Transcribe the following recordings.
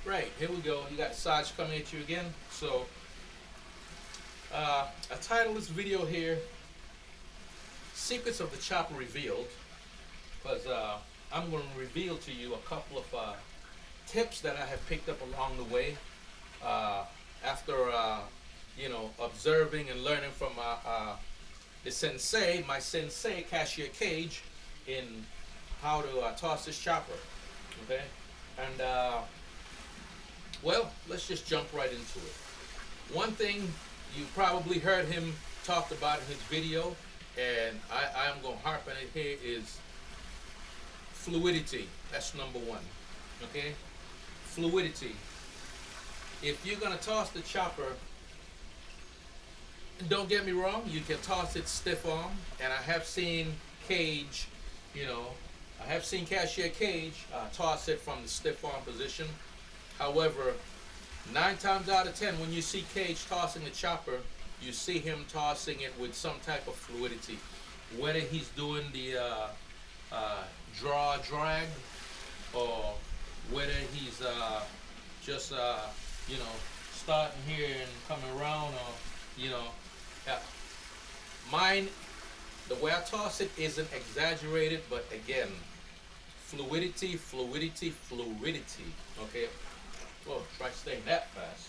Right, here we go. You got Saj coming at you again. So, I titled this video here, Secrets of the Chopper Revealed, because I'm going to reveal to you a couple of tips that I have picked up along the way uh, after, observing and learning from my sensei, Cashier Cage, in how to toss this chopper. Okay? And, well, let's just jump right into it. One thing you probably heard him talk about in his video, and I'm going to harp on it here, is fluidity. That's number one. Okay? Fluidity. If you're going to toss the chopper, don't get me wrong, you can toss it stiff arm, and I have seen Cage, I have seen Cashier Cage toss it from the stiff arm position. However, 9 times out of 10, when you see Cage tossing the chopper, you see him tossing it with some type of fluidity. Whether he's doing the draw drag, or whether he's just starting here and coming around, or uh, mine, the way I toss it isn't exaggerated, but again, fluidity, fluidity, fluidity. Okay. Well, try staying that fast.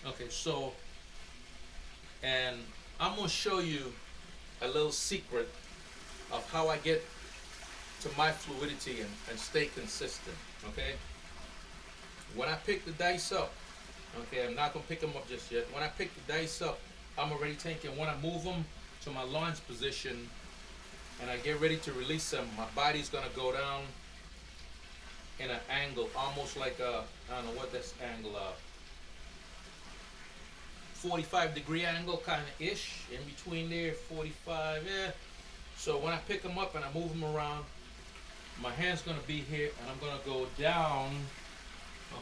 Okay, so, and I'm going to show you a little secret of how I get to my fluidity and stay consistent. Okay? When I pick the dice up, okay, I'm not going to pick them up just yet. When I pick the dice up, I'm already thinking when I move them to my launch position and I get ready to release them, my body's going to go down in an angle, almost like I don't know what this angle, 45-degree angle, kind of ish, in between there, 45, yeah. So when I pick them up and I move them around, my hand's gonna be here, and I'm gonna go down.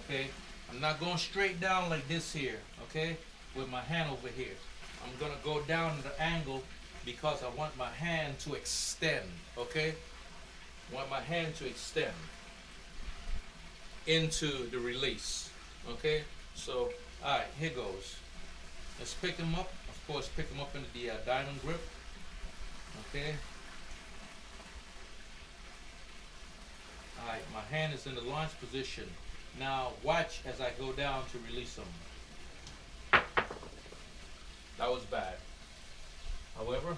Okay, I'm not going straight down like this here. Okay, with my hand over here, I'm gonna go down at the angle because I want my hand to extend. Okay, I want my hand to extend into the release. Okay, so alright, here goes. Let's pick them up. Of course, pick them up into the diamond grip. Okay. Alright, my hand is in the launch position. Now watch as I go down to release them. That was bad. However,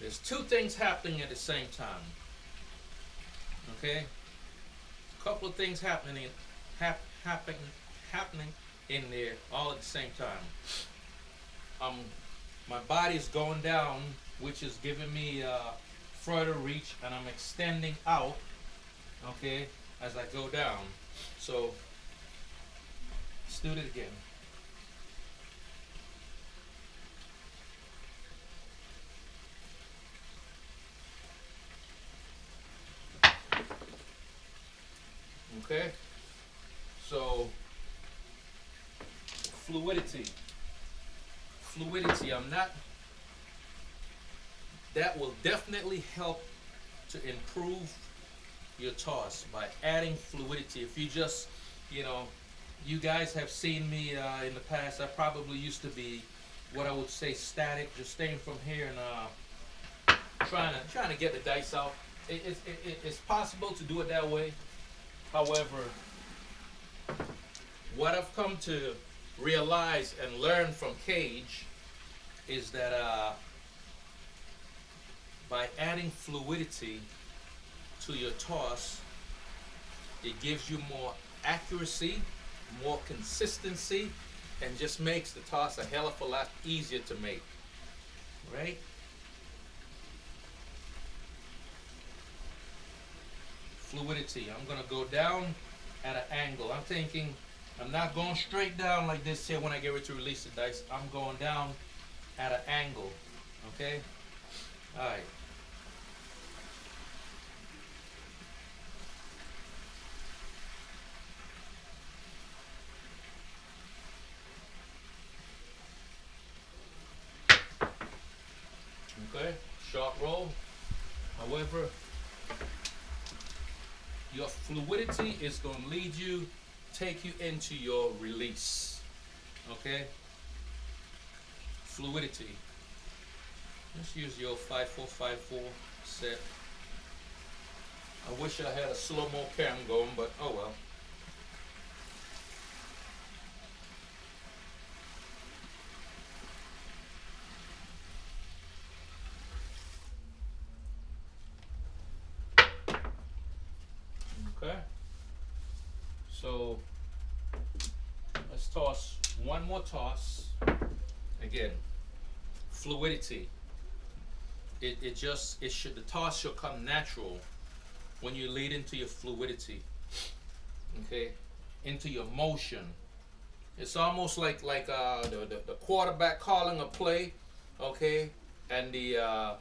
there's two things happening at the same time. Okay? A couple of things happening in there all at the same time. My body is going down, which is giving me further reach, and I'm extending out, okay, as I go down. So let's do it again. Okay, so fluidity. I'm not, that will definitely help to improve your toss by adding fluidity. If you just, you guys have seen me in the past, I probably used to be what I would say static, just staying from here and trying to get the dice out. It's possible to do it that way. However, what I've come to realize and learn from Cage is that by adding fluidity to your toss, it gives you more accuracy, more consistency, and just makes the toss a hell of a lot easier to make. Right? Fluidity. I'm going to go down at an angle. I'm thinking, I'm not going straight down like this here when I get ready to release the dice. I'm going down at an angle. Okay? Alright. Okay? Sharp roll. However, Your fluidity is going to lead you, take you into your release. Okay? Fluidity. Let's use your 5454 set. I wish I had a slow-mo cam going, but oh well. Okay. So let's toss one more toss. Again, fluidity. The toss should come natural when you lead into your fluidity. Okay, into your motion. It's almost like the quarterback calling a play, okay, and the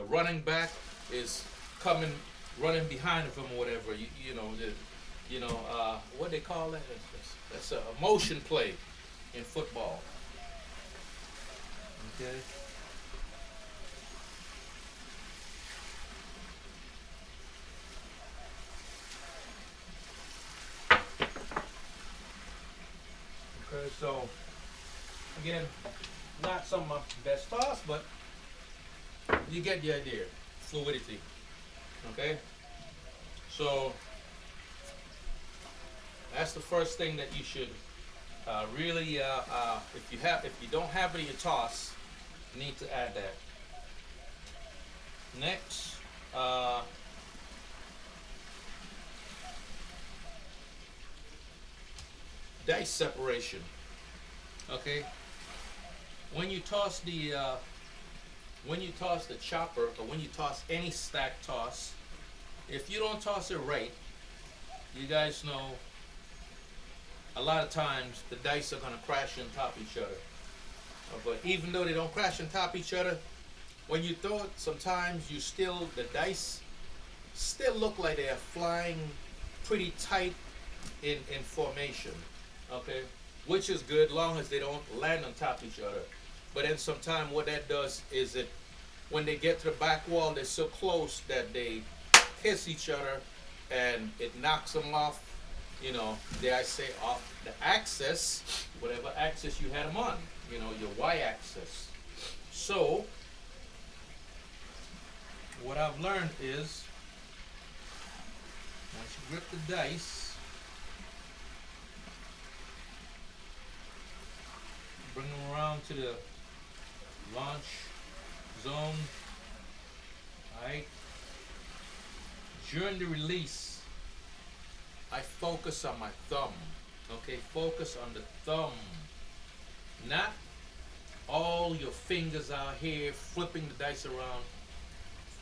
running back is coming running behind him or whatever. What they call that? That's a motion play in football. Okay. Okay, so again, not some of my best toss, but you get the idea. Fluidity. Okay? So that's the first thing that you should really if you don't have it in your toss, you need to add that. Next, dice separation. Okay, when you toss the chopper, or when you toss any stack toss, if you don't toss it right, you guys know a lot of times the dice are going to crash on top of each other. But even though they don't crash on top of each other, when you throw it, sometimes the dice still look like they are flying pretty tight in formation. Okay, which is good long as they don't land on top of each other. But then sometimes what that does is when they get to the back wall, they're so close that they kiss each other and it knocks them off, dare I say, off the axis, whatever axis you had them on, your y-axis. So what I've learned is once you grip the dice, bring them around to the launch zone. Alright. During the release, I focus on my thumb. Okay, focus on the thumb. Not all your fingers out here flipping the dice around.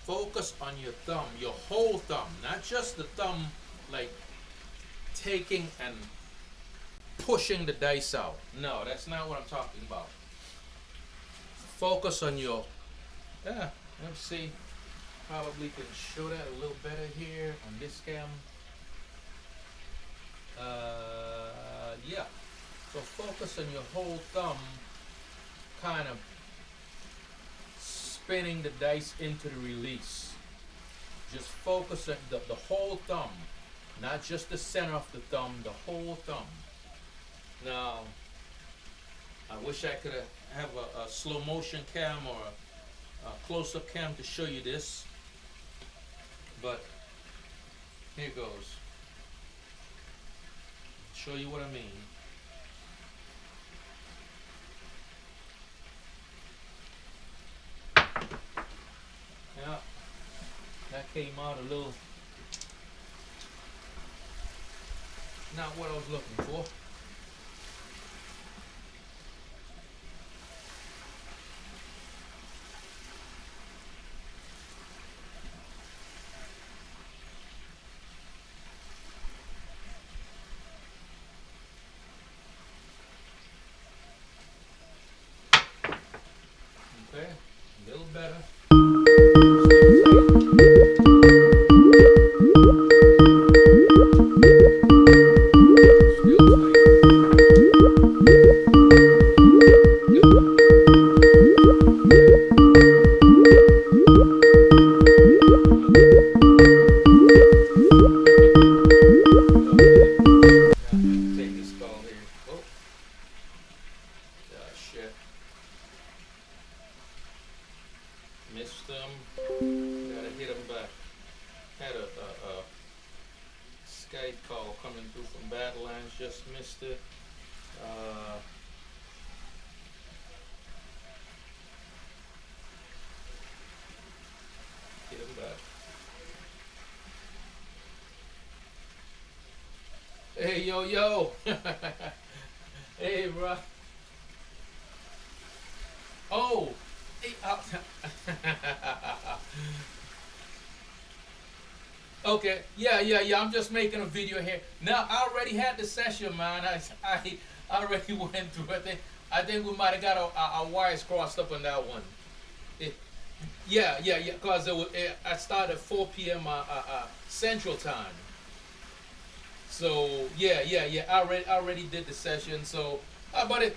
Focus on your thumb, your whole thumb, not just the thumb like taking and pushing the dice out. No, that's not what I'm talking about. Focus on your, let's see, probably can show that a little better here on this cam. Yeah, so focus on your whole thumb, kind of spinning the dice into the release. Just focus on the whole thumb, not just the center of the thumb, the whole thumb. Now, I wish I could have a slow motion cam or a close-up cam to show you this, but here goes. Show you what I mean. Yeah, that came out a little not what I was looking for. Okay, a little better. Still tight. Gotta hit him back. Had a Skype call coming through from Badlands, just missed it. Uh, Hit him back. Hey, yo, yo. Hey, bro. Oh. Hey, okay. Yeah, yeah, yeah. I'm just making a video here. Now, I already had the session, man. I already went through it. I think we might have got our wires crossed up on that one. It, yeah, yeah, yeah. Cause I started at 4 p.m. Central Time. So yeah, yeah, yeah. I already did the session. So, but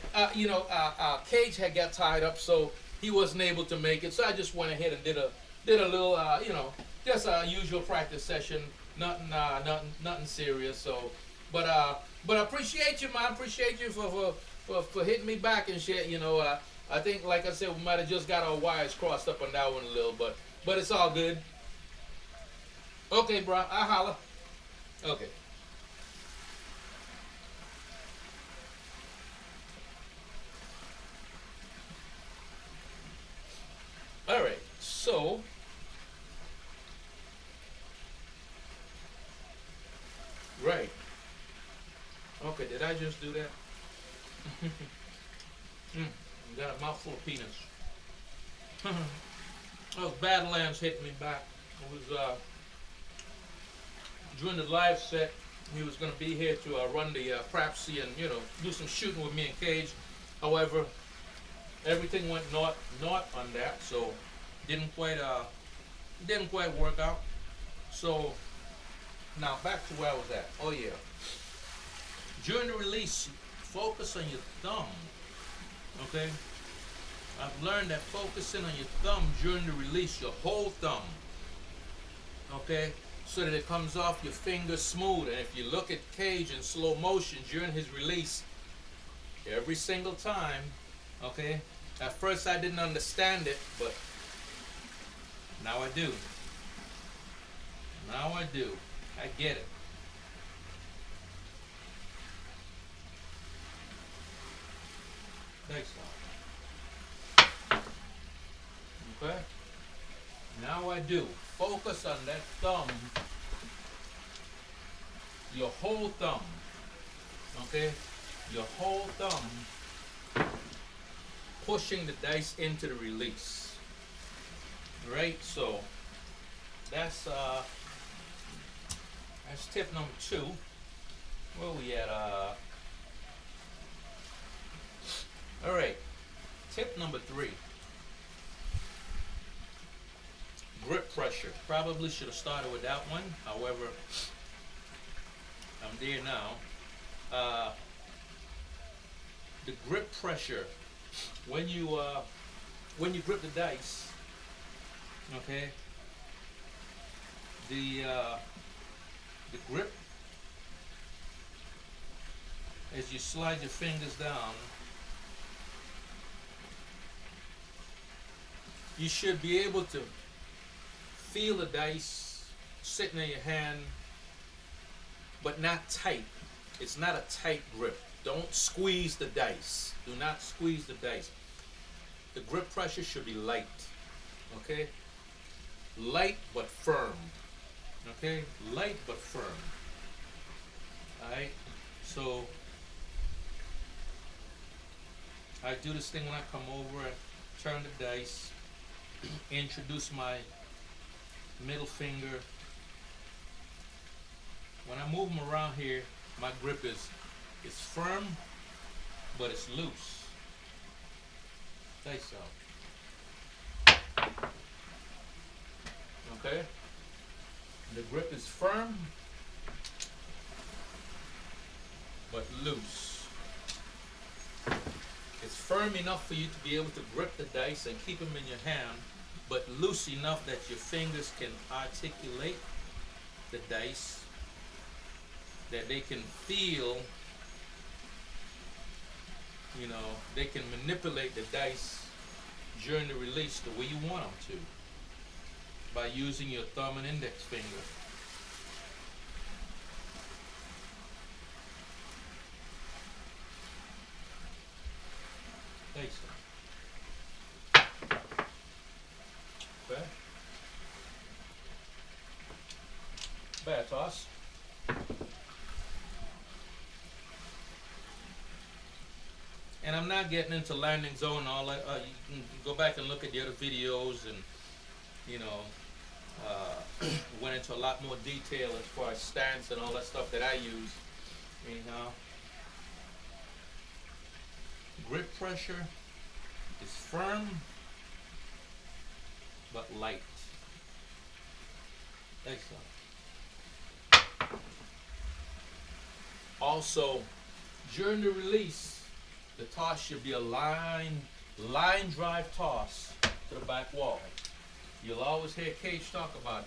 Cage had got tied up, so he wasn't able to make it. So I just went ahead and did a little, just a usual practice session. Nothing serious. So, but I appreciate you, man. I appreciate you for hitting me back and shit. I think, like I said, we might have just got our wires crossed up on that one a little, but it's all good. Okay, bro. I holla. Okay. All right. So, right. Okay. Did I just do that? Mm, got a mouthful of peanuts. Oh, Badlands hit me back. It was during the live set. He was going to be here to run the Crapsy and do some shooting with me and Cage. However, everything went not on that, so didn't quite didn't quite work out. So now back to where I was at. Oh yeah, during the release, focus on your thumb. Okay, I've learned that focusing on your thumb during the release, your whole thumb. Okay, so that it comes off your finger smooth. And if you look at Cage in slow motion during his release, every single time, okay. At first I didn't understand it, but now I do. Now I do. I get it. Thanks, Tom. Okay? Now I do. Focus on that thumb, your whole thumb. Okay? Your whole thumb pushing the dice into the release. Right? So that's tip number 2. Where we at? All right. Tip number 3. Grip pressure. Probably should have started with that one. However, I'm there now. The grip pressure when you grip the dice. Okay. The grip as you slide your fingers down, you should be able to feel the dice sitting in your hand, but not tight. It's not a tight grip. Don't squeeze the dice. Do not squeeze the dice. The grip pressure should be light. Okay? Light but firm. Okay? Light but firm. Alright? So I do this thing when I come over and turn the dice, introduce my middle finger. When I move them around here, my grip is firm, but it's loose. Dice out. Okay? The grip is firm, but loose. It's firm enough for you to be able to grip the dice and keep them in your hand, but loose enough that your fingers can articulate the dice, that they can feel, they can manipulate the dice during the release the way you want them to. by using your thumb and index finger. Okay. Bad toss. And I'm not getting into landing zone and all that. You can go back and look at the other videos, and you know, went into a lot more detail as far as stance and all that stuff that I use. Anyhow, grip pressure is firm but light. Excellent. Also, during the release, the toss should be a line drive toss to the back wall. You'll always hear Cage talk about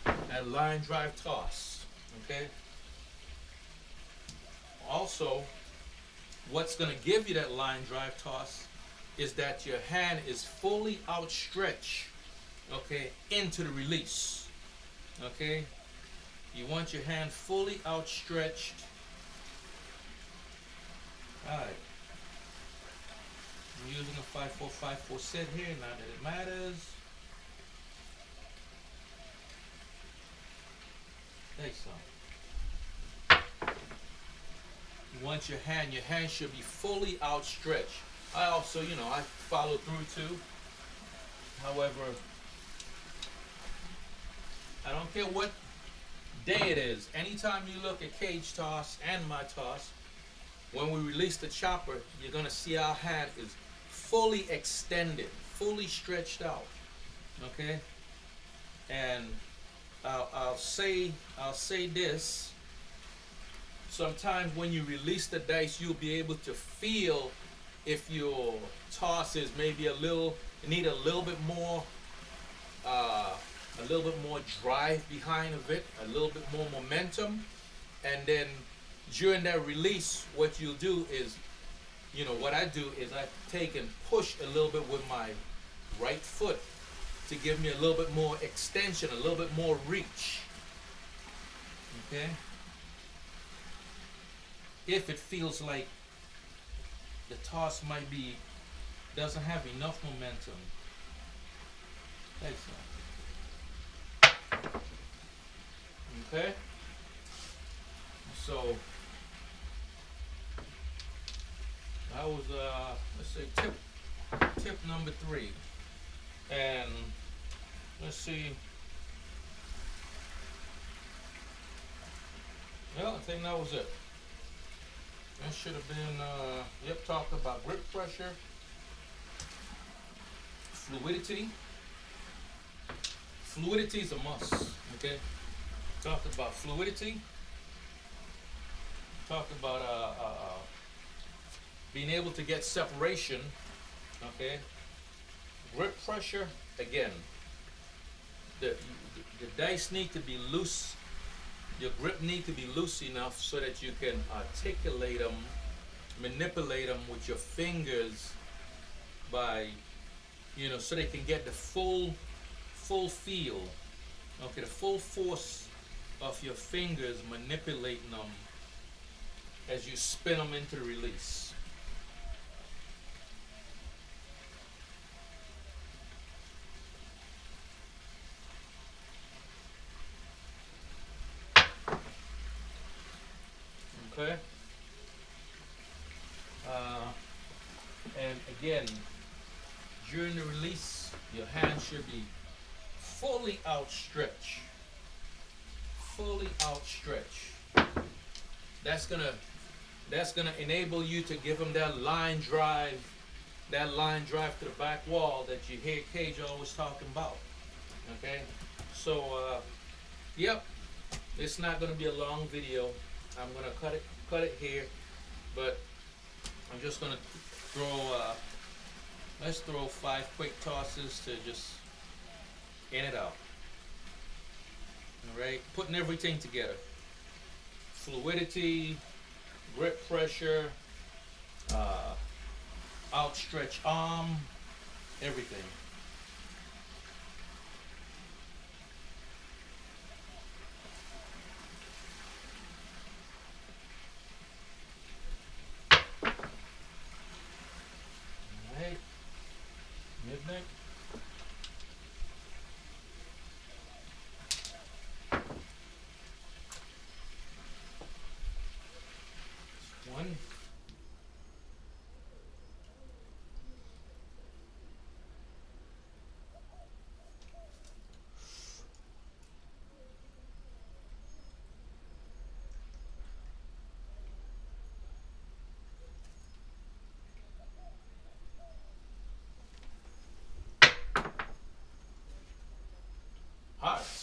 that line drive toss, okay? Also, what's gonna give you that line drive toss is that your hand is fully outstretched, okay, into the release, okay? You want your hand fully outstretched. Alright. I'm using a 5-4-5-4 set here, not that it matters. Excellent. You want your hand should be fully outstretched. I also, I follow through too. However, I don't care what day it is. Anytime you look at Cage toss and my toss, when we release the chopper, you're gonna see our hand is fully extended, fully stretched out. Okay? And I'll say this. Sometimes when you release the dice, you'll be able to feel if your toss is maybe need a little bit more drive behind of it, a little bit more momentum. And then during that release, what you'll do is, what I do is I take and push a little bit with my right foot to give me a little bit more extension, a little bit more reach. Okay? If it feels like the toss doesn't have enough momentum. Excellent. Okay? So that was let's say tip number 3. And let's see. Well, I think that was it. That should have been talked about grip pressure, fluidity. Fluidity is a must, okay? Talked about fluidity. Talked about being able to get separation, okay? Grip pressure, again, the dice need to be loose. Your grip need to be loose enough so that you can articulate them, manipulate them with your fingers by, so they can get the full feel, okay, the full force of your fingers manipulating them as you spin them into the release. Okay. And again, during the release, your hand should be fully outstretched. Fully outstretched. That's gonna enable you to give them that line drive to the back wall that you hear Cage always talking about. Okay. So yep, it's not gonna be a long video. I'm gonna cut it here, but I'm just gonna let's throw 5 quick tosses to just in it out. All right, putting everything together: fluidity, grip pressure, outstretched arm, everything.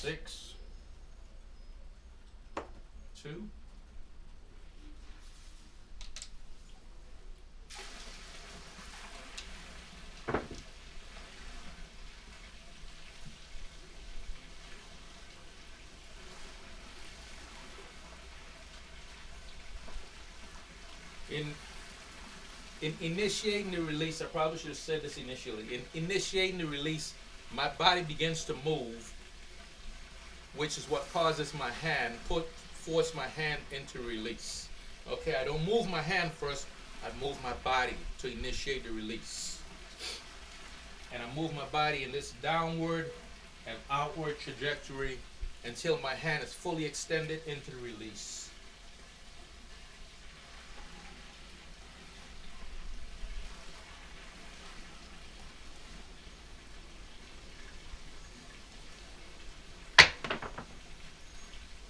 6, 2. In initiating the release, I probably should have said this initially. In initiating the release, my body begins to move, which is what causes my hand, force my hand into release. Okay, I don't move my hand first, I move my body to initiate the release. And I move my body in this downward and outward trajectory until my hand is fully extended into the release.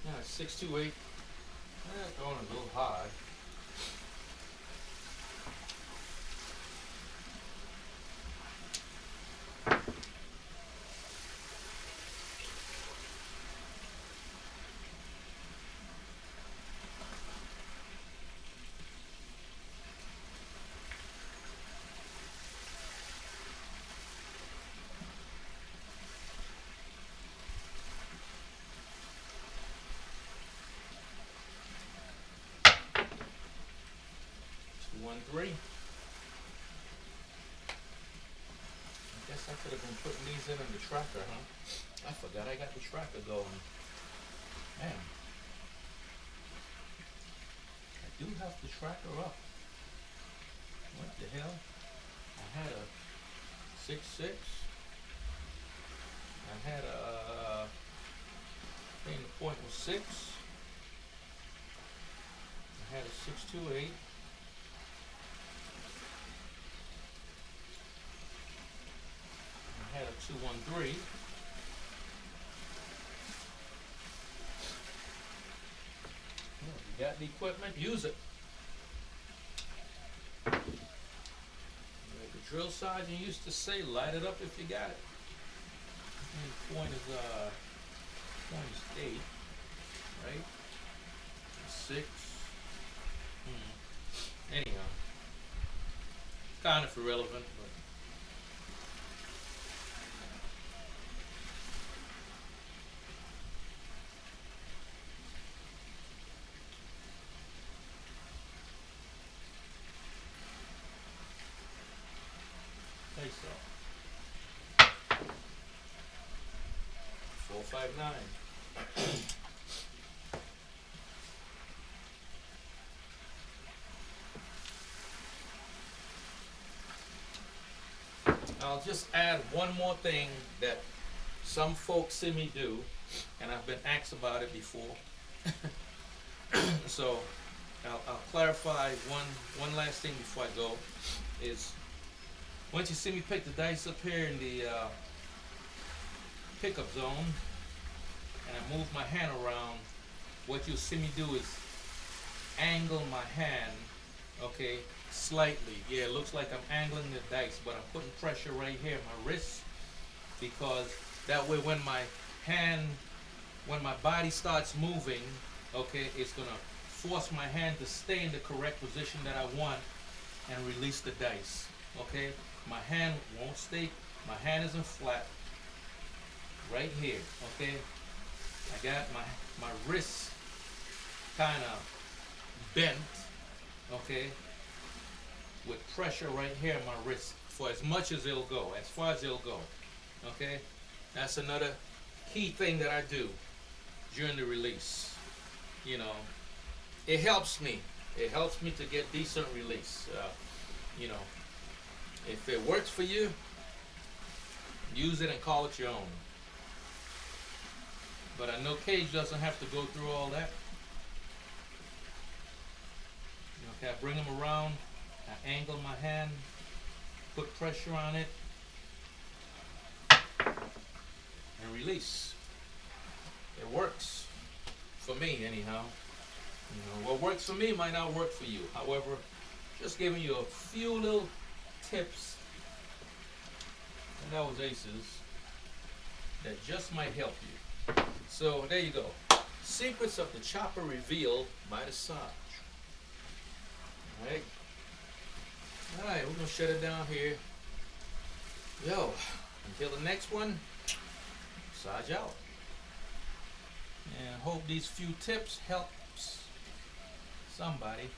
Now 628. Going a little high. One, 3. I guess I could have been putting these in the tracker, huh? I forgot I got the tracker going. Man. I do have the tracker up. What the hell? I had a 6.6. I had a, I think the point was 6. I had a 6.28. I had a 213. Well, if you got the equipment, use it. Like the drill sergeant used to say, light it up if you got it. And the point is 8, right? 6. Anyhow, kind of irrelevant, but. So 459. I'll just add one more thing that some folks see me do, and I've been asked about it before. So I'll clarify one last thing before I go. Is once you see me pick the dice up here in the pickup zone, and I move my hand around, what you'll see me do is angle my hand, okay, slightly. Yeah, it looks like I'm angling the dice, but I'm putting pressure right here on my wrist, because that way when my body starts moving, okay, it's gonna force my hand to stay in the correct position that I want and release the dice. Okay, my hand won't stay, my hand isn't flat, right here. Okay, I got my wrist kind of bent, okay, with pressure right here on my wrist for as much as it'll go, as far as it'll go. Okay, that's another key thing that I do during the release. You know, it helps me to get decent release. You know, if it works for you, use it and call it your own. But I know Cage doesn't have to go through all that. Okay, I bring him around, I angle my hand, put pressure on it, and release. It works for me anyhow. You know, what works for me might not work for you. However, just giving you a few little tips, and that was Aces, that just might help you. So there you go. Secrets of the chopper revealed by the Sarge. Alright. Alright, we're gonna shut it down here. Yo, until the next one, Sarge out. And hope these few tips helps somebody.